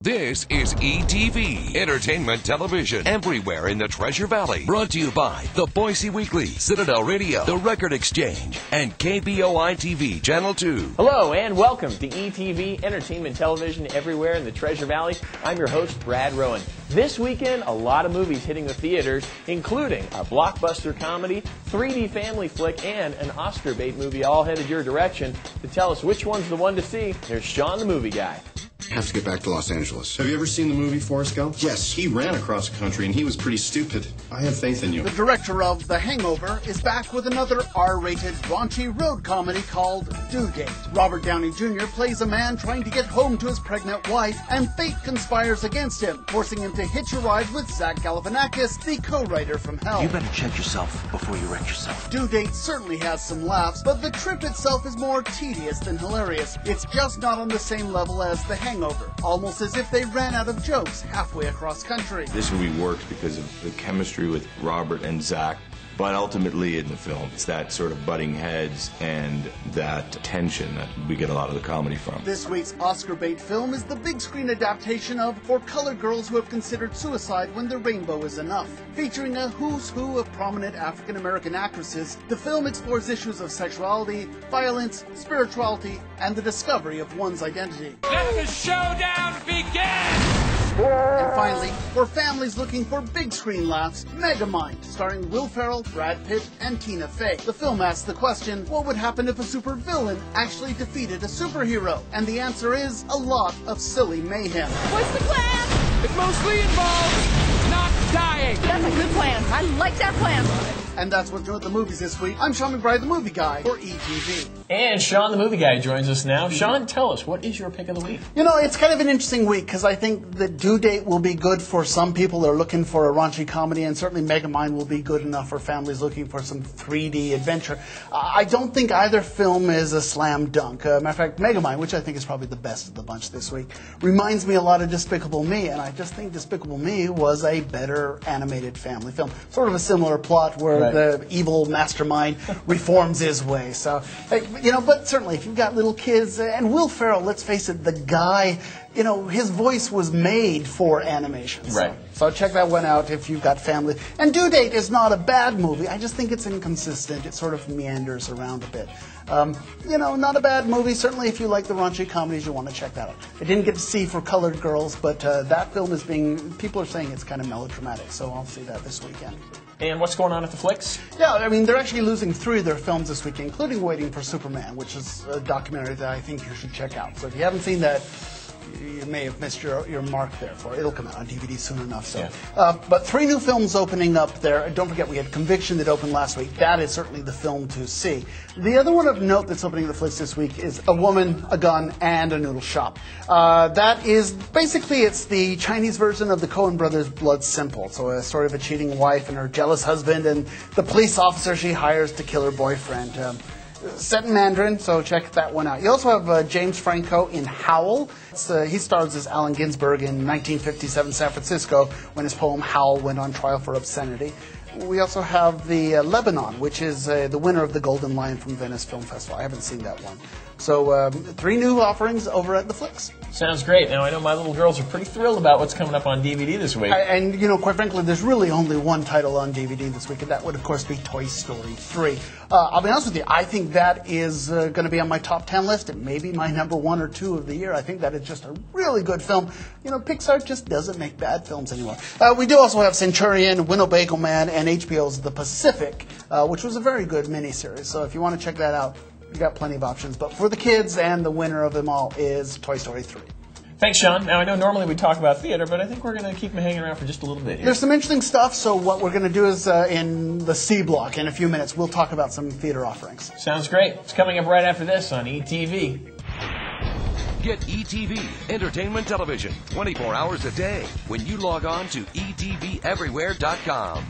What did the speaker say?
This is ETV Entertainment Television, everywhere in the Treasure Valley. Brought to you by the Boise Weekly, Citadel Radio, The Record Exchange, and KBOI-TV Channel 2. Hello and welcome to ETV Entertainment Television, everywhere in the Treasure Valley. I'm your host, Brad Rowan. This weekend, a lot of movies hitting the theaters, including a blockbuster comedy, 3D family flick, and an Oscar bait movie all headed your direction. To tell us which one's the one to see, here's Sean the Movie Guy. I have to get back to Los Angeles. Have you ever seen the movie Forrest Gump? Yes. He ran across the country and he was pretty stupid. I have faith in you. The director of The Hangover is back with another R-rated, raunchy road comedy called Due Date. Robert Downey Jr. plays a man trying to get home to his pregnant wife, and fate conspires against him, forcing him to hitch a ride with Zach Galifianakis, the co-writer from Hell. You better check yourself before you wreck yourself. Due Date certainly has some laughs, but the trip itself is more tedious than hilarious. It's just not on the same level as The Hangover, almost as if they ran out of jokes halfway across country. This movie works because of the chemistry with Robert and Zach, but ultimately in the film, it's that sort of butting heads and that tension that we get a lot of the comedy from. This week's Oscar bait film is the big screen adaptation of For Colored Girls Who Have Considered Suicide When the Rainbow Is Enough. Featuring a who's who of prominent African-American actresses, the film explores issues of sexuality, violence, spirituality, and the discovery of one's identity. Let the showdown begin! And finally, for families looking for big screen laughs, Megamind, starring Will Ferrell, Brad Pitt, and Tina Fey. The film asks the question, what would happen if a supervillain actually defeated a superhero? And the answer is a lot of silly mayhem. What's the plan? It mostly involves not dying. That's a good plan. I like that plan. And that's what's new at the movies this week. I'm Sean McBride, the Movie Guy for ETV. And Sean the Movie Guy joins us now. Sean, tell us, what is your pick of the week? You know, it's kind of an interesting week because I think the Due Date will be good for some people that are looking for a raunchy comedy, and certainly Megamind will be good enough for families looking for some 3D adventure. I don't think either film is a slam dunk. Matter of fact, Megamind, which I think is probably the best of the bunch this week, reminds me a lot of Despicable Me, and I just think Despicable Me was a better animated family film. Sort of a similar plot where the evil mastermind reforms his way. So, you know, but certainly if you've got little kids, and Will Ferrell, let's face it, the guy, you know, his voice was made for animation. Right. So check that one out if you've got family. And Due Date is not a bad movie. I just think it's inconsistent. It sort of meanders around a bit. You know, not a bad movie. Certainly if you like the raunchy comedies, you want to check that out. I didn't get to see For Colored Girls, but that film is people are saying it's kind of melodramatic, so I'll see that this weekend. And what's going on at the flicks? Yeah, I mean, they're actually losing 3 of their films this week, including Waiting for Superman, which is a documentary that I think you should check out. So if you haven't seen that, you may have missed your mark there for it. It'll come out on DVD soon enough. So, yeah. But 3 new films opening up there. Don't forget, we had Conviction that opened last week. That is certainly the film to see. The other one of note that's opening the flicks this week is A Woman, a Gun, and a Noodle Shop. That is basically, it's the Chinese version of the Coen brothers' Blood Simple. So a story of a cheating wife and her jealous husband and the police officer she hires to kill her boyfriend. Set in Mandarin, so check that one out. You also have James Franco in Howl. He stars as Allen Ginsberg in 1957 San Francisco when his poem Howl went on trial for obscenity. We also have the Lebanon, which is the winner of the Golden Lion from Venice Film Festival. I haven't seen that one. So 3 new offerings over at the Flicks. Sounds great. Now, I know my little girls are pretty thrilled about what's coming up on DVD this week. And, you know, quite frankly, there's really only one title on DVD this week, and that would, of course, be Toy Story 3. I'll be honest with you, I think that is going to be on my top 10 list. It may be my number 1 or 2 of the year. I think that is just a really good film. You know, Pixar just doesn't make bad films anymore. We do also have Centurion, Winnebago Man, and HBO's The Pacific, which was a very good miniseries. So if you want to check that out, you got plenty of options. But for the kids, and the winner of them all is Toy Story 3. Thanks, Sean. Now, I know normally we talk about theater, but I think we're going to keep them hanging around for just a little bit here. There's some interesting stuff, so what we're going to do is in the C block in a few minutes, we'll talk about some theater offerings. Sounds great. It's coming up right after this on ETV. Get ETV Entertainment Television 24 hours a day when you log on to ETVEverywhere.com.